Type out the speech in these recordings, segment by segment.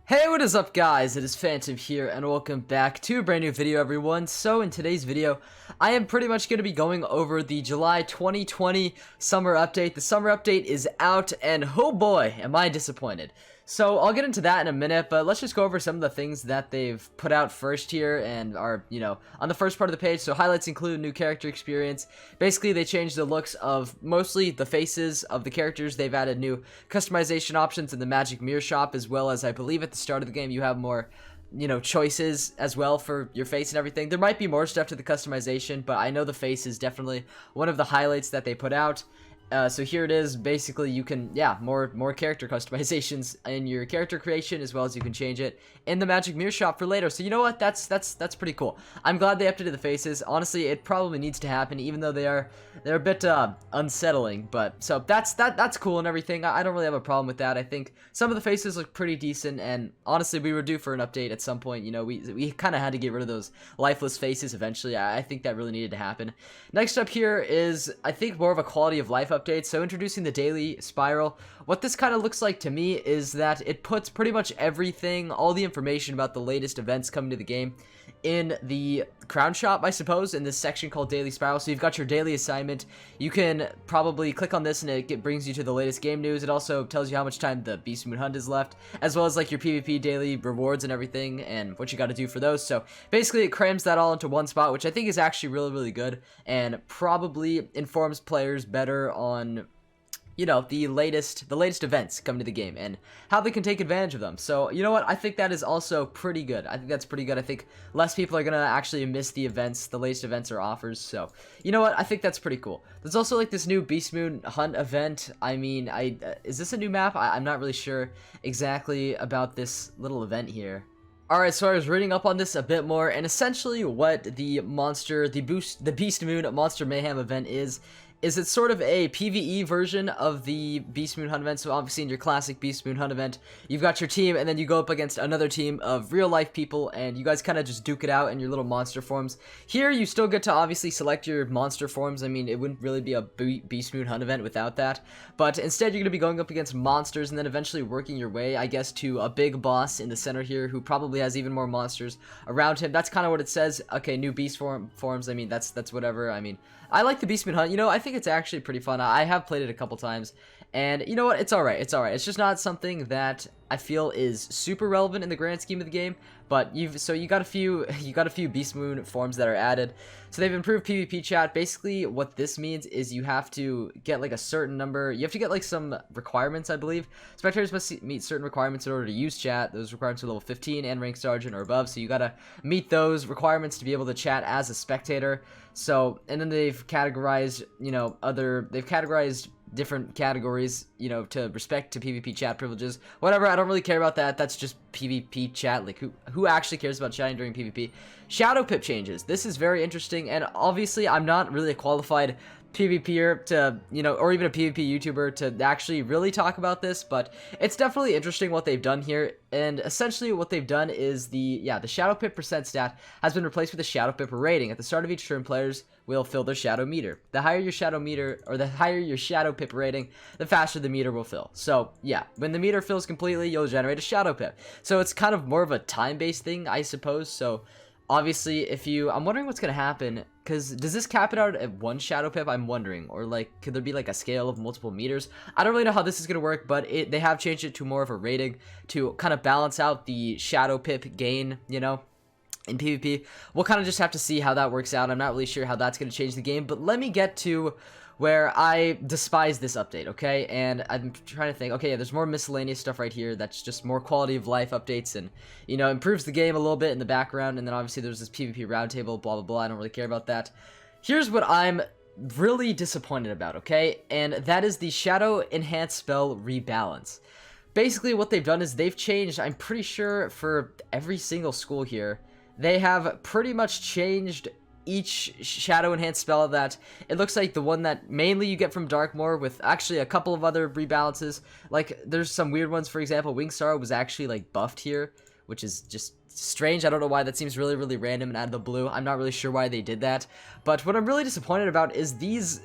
Hey, what is up guys? It is Phantom here and welcome back to a brand new video everyone. So in today's video, I am pretty much going to be going over the July 2020 summer update. The summer update is out and oh boy, am I disappointed. So I'll get into that in a minute, but let's just go over some of the things that they've put out first here and are, on the first part of the page. So highlights include new character experience. Basically, they changed the looks of mostly the faces of the characters. They've added new customization options in the Magic Mirror Shop, as well as I believe at the start of the game you have more choices as well for your face and everything. There might be more stuff to the customization, but I know the face is definitely one of the highlights that they put out. So here it is. Basically, you can, more character customizations in your character creation, as well as you can change it in the Magic Mirror Shop for later. So you know what? That's pretty cool. I'm glad they updated the faces. Honestly, it probably needs to happen, even though they're a bit unsettling. But so that's cool and everything. I don't really have a problem with that. I think some of the faces look pretty decent, and honestly, we were due for an update at some point. We kind of had to get rid of those lifeless faces eventually. I think that really needed to happen. Next up here is, I think, more of a quality of life update. So introducing the daily spiral. What this kind of looks like to me is that it puts pretty much everything, all the information about the latest events coming to the game in the crown shop, I suppose, in this section called daily spiral. So you've got your daily assignment. You can probably click on this and it brings you to the latest game news. It also tells you how much time the Beast Moon Hunt is left, as well as like your PvP daily rewards and everything and what you got to do for those. So basically it crams that all into one spot, which I think is actually really good and probably informs players better on the latest events coming to the game and how they can take advantage of them. So, you know what? I think that is also pretty good. I think that's pretty good. I think less people are going to actually miss the latest events or offers. So, you know what? I think that's pretty cool. There's also like this new Beast Moon Hunt event. I mean, is this a new map? I'm not really sure exactly about this little event here. Alright, so I was reading up on this a bit more, and essentially what the Beast Moon Monster Mayhem event is it's sort of a PvE version of the Beast Moon Hunt event. So obviously in your classic Beast Moon Hunt event, you've got your team, and then you go up against another team of real life people, and you guys kind of just duke it out in your little monster forms. Here, you still get to obviously select your monster forms. I mean, it wouldn't really be a Beast Moon Hunt event without that, but instead you're going to be going up against monsters, and then eventually working your way, I guess, to a big boss in the center here, who probably has even more monsters around him. That's kind of what it says. Okay, new beast forms. I mean, that's whatever. I mean, I like the Beast Moon Hunt. I think it's actually pretty fun. I have played it a couple times, and you know what? It's alright. It's alright. It's just not something that I feel is super relevant in the grand scheme of the game. But you got a few Beast Moon forms that are added. So they've improved PvP chat. Basically, what this means is you have to get like a certain number. You have to get like some requirements, I believe. Spectators must meet certain requirements in order to use chat. Those requirements are level 15 and rank sergeant or above. So you gotta meet those requirements to be able to chat as a spectator. So, and then they've categorized, different categories, to respect to PvP chat privileges. Whatever, I don't really care about that. That's just PvP chat. Like, who actually cares about chatting during PvP? Shadow Pip changes. This is very interesting, and obviously I'm not really a qualified PvPer to, or even a PvP YouTuber to actually really talk about this, but it's definitely interesting what they've done here. And essentially what they've done is the Shadow Pip percent stat has been replaced with a Shadow Pip rating. At the start of each turn, players will fill their shadow meter. The higher your shadow meter, or the higher your Shadow Pip rating, the faster the meter will fill. So yeah, when the meter fills completely, you'll generate a Shadow Pip. So it's kind of more of a time-based thing, I suppose. So obviously, I'm wondering what's gonna happen, because does this cap it out at one Shadow Pip? I'm wondering, or like, could there be like a scale of multiple meters? I don't really know how this is gonna work, but they have changed it to more of a rating to kind of balance out the Shadow Pip gain, in PvP. We'll kind of just have to see how that works out. I'm not really sure how that's gonna change the game, but let me get to where I despise this update, okay? And I'm trying to think, okay, yeah, there's more miscellaneous stuff right here that's just more quality of life updates and, improves the game a little bit in the background, and then obviously there's this PvP roundtable, blah, blah, blah. I don't really care about that. Here's what I'm really disappointed about, okay? And that is the Shadow Enhanced Spell Rebalance. Basically, what they've done is they've changed, I'm pretty sure for every single school here, they have pretty much changed each shadow enhanced spell that it looks like the one that mainly you get from Darkmoor, with actually a couple of other rebalances. Like, there's some weird ones. For example, Wingstar was actually like buffed here, which is just strange. I don't know why. That seems really random and out of the blue. I'm not really sure why they did that. But what I'm really disappointed about is these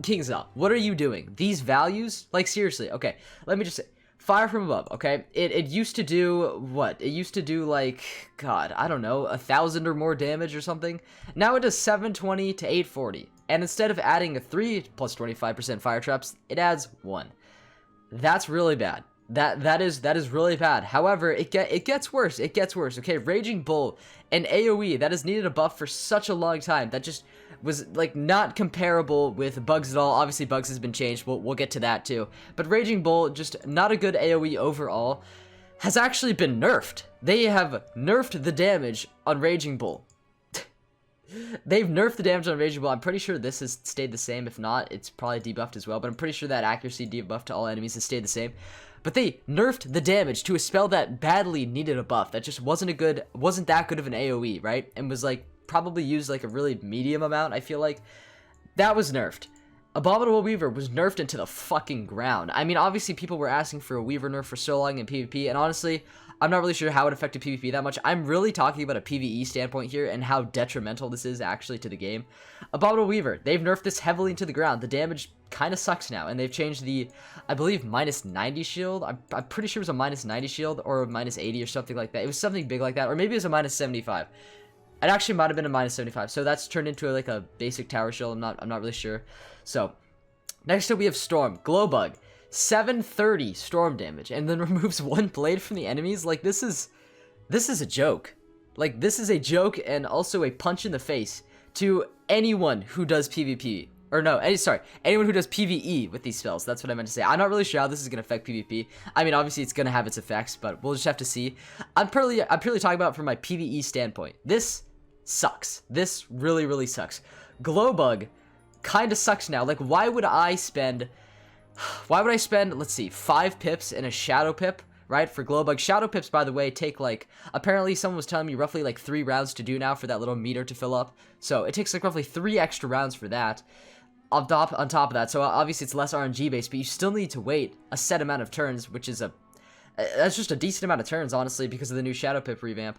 Kingsell. What are you doing? These values? Like, seriously. Okay, let me just say, Fire from above, okay? It used to do, what? It used to do, like, God, I don't know, 1,000 or more damage or something. Now it does 720 to 840. And instead of adding a 3 plus 25% fire traps, it adds 1. That's really bad. That is really bad. However, it gets worse. It gets worse. Okay, Raging Bull and AoE that has needed a buff for such a long time. That just was like not comparable with Bugs at all. Obviously, Bugs has been changed. We'll get to that too. But Raging Bull, just not a good AoE overall, has actually been nerfed. They have nerfed the damage on Raging Bull. They've nerfed the damage on Raging Bull. I'm pretty sure this has stayed the same. If not, it's probably debuffed as well. But I'm pretty sure that accuracy debuff to all enemies has stayed the same. But they nerfed the damage to a spell that badly needed a buff. That just wasn't that good of an AoE, right? And was like probably used like a really medium amount, I feel like. That was nerfed. Abominable Weaver was nerfed into the fucking ground. I mean, obviously people were asking for a Weaver nerf for so long in PvP, and honestly, I'm not really sure how it affected PvP that much. I'm really talking about a PvE standpoint here and how detrimental this is actually to the game. Abominable Weaver, they've nerfed this heavily into the ground. The damage kind of sucks now, and they've changed the, I believe, minus 90 shield. I'm pretty sure it was a minus 90 shield or a minus 80 or something like that. It was something big like that, or maybe it was a minus 75. It actually might have been a minus 75, so that's turned into like a basic tower shield. I'm not really sure. So, next up we have Storm, Glowbug. 730 storm damage, and then removes 1 blade from the enemies. Like, this is a joke. Like, this is a joke and also a punch in the face to anyone who does PvP. Or no, anyone who does PvE with these spells. That's what I meant to say. I'm not really sure how this is going to affect PvP. I mean, obviously it's going to have its effects, but we'll just have to see. I'm purely talking about from my PvE standpoint. This sucks. This really, really sucks. Glowbug kind of sucks now. Like, why would I spend, let's see, 5 pips and a Shadow Pip, right, for Glowbug? Shadow Pips, by the way, take, like, apparently someone was telling me roughly, like, 3 rounds to do now for that little meter to fill up. So it takes, like, roughly 3 extra rounds for that. On top of that, so obviously it's less RNG based, but you still need to wait a set amount of turns, which is that's just a decent amount of turns, honestly, because of the new Shadow Pip revamp.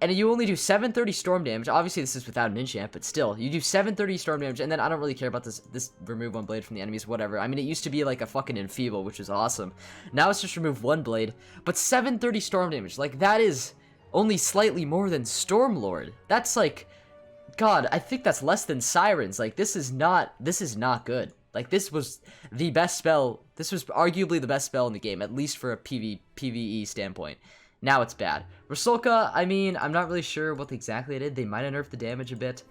And you only do 730 storm damage. Obviously, this is without an enchant, but still, you do 730 storm damage, and then I don't really care about this remove 1 blade from the enemies, whatever. I mean, it used to be like a fucking enfeeble, which is awesome. Now it's just remove 1 blade, but 730 storm damage. Like, that is only slightly more than Stormlord. That's like, God, I think that's less than Sirens. Like, this is not good. Like, this was the best spell. This was arguably the best spell in the game, at least for a PvE standpoint. Now it's bad. Rusalka, I mean, I'm not really sure what exactly it did. They might have nerfed the damage a bit.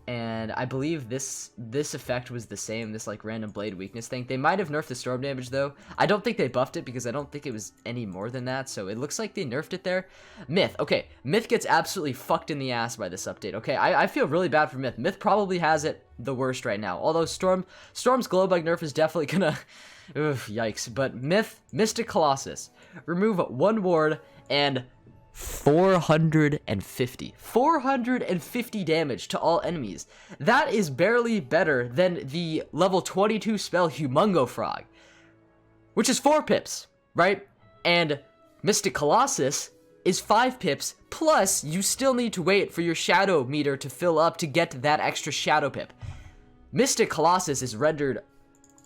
And I believe this effect was the same, this like random blade weakness thing. They might have nerfed the storm damage though. I don't think they buffed it because I don't think it was any more than that. So it looks like they nerfed it there. Myth, okay. Myth gets absolutely fucked in the ass by this update, okay? I feel really bad for Myth. Myth probably has it the worst right now. Although Storm's Glowbug nerf is definitely gonna... Ugh, yikes. But Myth, Mystic Colossus. Remove 1 ward and 450 damage to all enemies. That is barely better than the level 22 spell Humongo Frog, which is 4 pips, right? And Mystic Colossus is 5 pips, plus you still need to wait for your shadow meter to fill up to get that extra shadow pip. Mystic Colossus is rendered,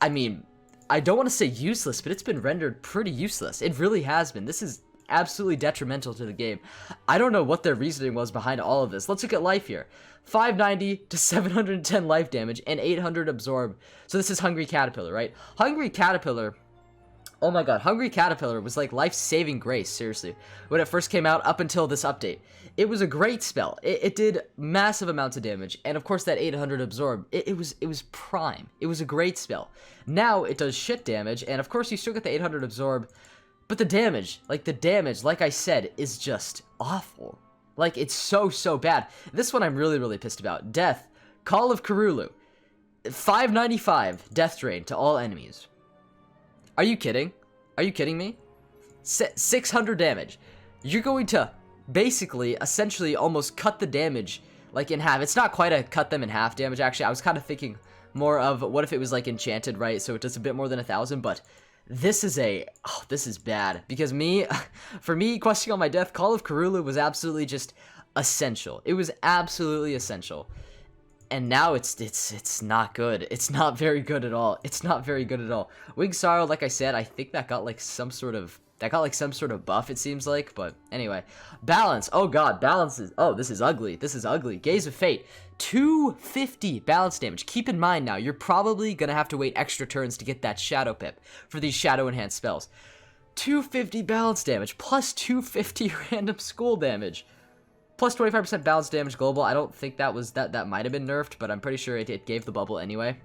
I mean, I don't want to say useless, but it's been rendered pretty useless. It really has been. This is absolutely detrimental to the game. I don't know what their reasoning was behind all of this. Let's look at life here. 590 to 710 life damage and 800 absorb. So this is Hungry Caterpillar, right? Hungry Caterpillar, oh my god, Hungry Caterpillar was like life-saving grace, seriously, when it first came out up until this update. It was a great spell. It did massive amounts of damage, and of course that 800 absorb, it was prime. It was a great spell. Now it does shit damage, and of course you still get the 800 absorb, but the damage, like I said, is just awful. Like, it's so bad. This one I'm really, really pissed about. Death, Call of Karulu. 595 death drain to all enemies. Are you kidding? Are you kidding me? 600 damage. You're going to basically, essentially, almost cut the damage, like, in half. It's not quite a cut them in half damage, actually. I was kind of thinking more of, what if it was, like, enchanted, right? So it does a bit more than 1,000, but... this is bad, because for me, questing on my death, Call of Karulu was absolutely just essential. It was absolutely essential. And now it's not good. It's not very good at all. It's not very good at all. Wing Sorrow, like I said, I think that got like some sort of buff, it seems like. But anyway, balance. Oh god, balance is, oh, this is ugly. This is ugly. Gaze of Fate, 250 balance damage. Keep in mind now, you're probably gonna have to wait extra turns to get that Shadow Pip for these Shadow Enhanced spells. 250 balance damage plus 250 random school damage. Plus 25% balance damage global. I don't think that was, that might have been nerfed, but I'm pretty sure it gave the bubble anyway.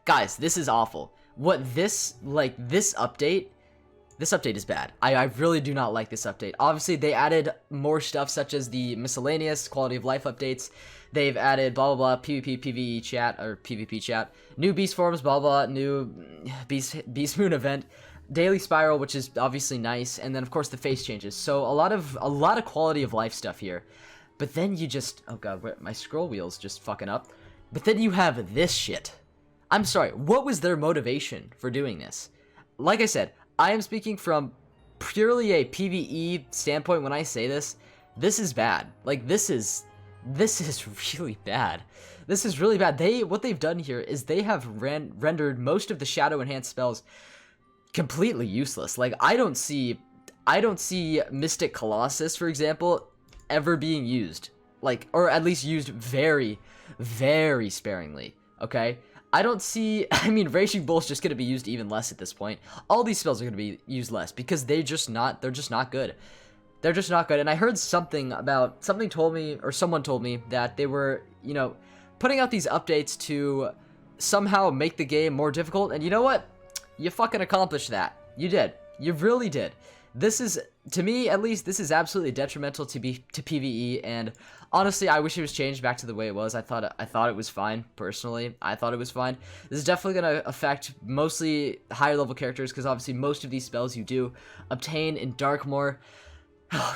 Guys, this is awful. What this update is bad. I really do not like this update. Obviously, they added more stuff such as the Miscellaneous quality of life updates. They've added blah blah blah, PvP, PvE chat, or PvP chat. New beast forms, blah blah, new beast moon event. Daily Spiral, which is obviously nice, and then of course the face changes. So a lot of quality of life stuff here. But then you just, oh god, my scroll wheel's just fucking up. But then you have this shit. I'm sorry, what was their motivation for doing this? Like I said, I am speaking from purely a PvE standpoint when I say this. This is bad. Like this is really bad. This is really bad. What they've done here is they have rendered most of the Shadow Enhanced spells completely useless. Like I don't see Mystic Colossus, for example, ever being used, like, or at least used very, very sparingly. Okay, I don't see, I mean, Raging Bull's just gonna be used even less at this point. All these spells are gonna be used less because they're just not good. They're just not good. And I heard someone told me that they were, you know, putting out these updates to somehow make the game more difficult. And you know what? You fucking accomplished that. You did. You really did. This is, to me at least, this is absolutely detrimental to PvE, and honestly, I wish it was changed back to the way it was. I thought it was fine, personally. I thought it was fine. This is definitely going to affect mostly higher level characters, because obviously most of these spells you do obtain in Darkmoor.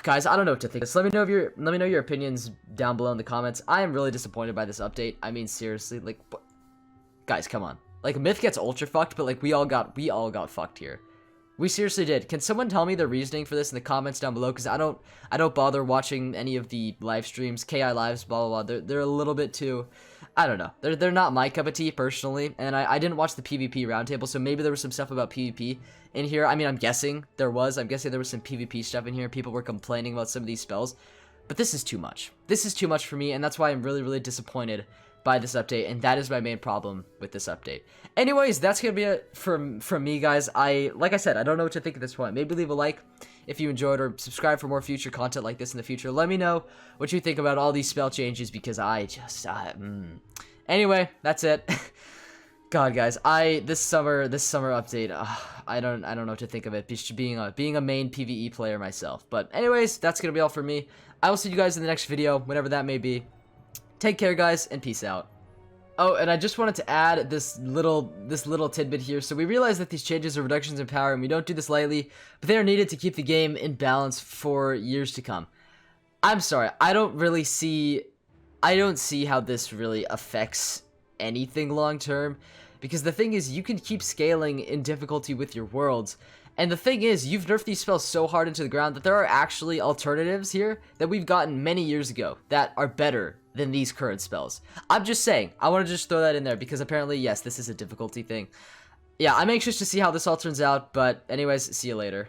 Guys, I don't know what to think. So let me know your opinions down below in the comments. I am really disappointed by this update. I mean, seriously, like, guys, come on. Like, Myth gets ultra fucked, but like we all got fucked here. We seriously did. Can someone tell me the reasoning for this in the comments down below? Because I don't bother watching any of the live streams, KI lives, blah blah blah. They're a little bit too, I don't know. They're not my cup of tea personally, and I didn't watch the PvP roundtable, so maybe there was some stuff about PvP in here. I mean, I'm guessing there was some PvP stuff in here. People were complaining about some of these spells, but this is too much. This is too much for me, and that's why I'm really disappointed by this update, and that is my main problem with this update. Anyways, that's gonna be it from me, guys. Like I said, I don't know what to think at this point. Maybe leave a like if you enjoyed, or subscribe for more future content like this in the future. Let me know what you think about all these spell changes, because anyway, that's it. God, guys, this summer update, I don't know what to think of it, being a main PvE player myself. But anyways, that's gonna be all for me. I will see you guys in the next video, whenever that may be. Take care, guys, and peace out. Oh, and I just wanted to add this little tidbit here. So we realize that these changes are reductions in power, and we don't do this lightly, but they are needed to keep the game in balance for years to come. I'm sorry, I don't see how this really affects anything long term, because the thing is, you can keep scaling in difficulty with your worlds. And the thing is, you've nerfed these spells so hard into the ground that there are actually alternatives here that we've gotten many years ago that are better than these current spells. I'm just saying, I want to just throw that in there, because apparently, yes, this is a difficulty thing. Yeah, I'm anxious to see how this all turns out, but anyways, see you later.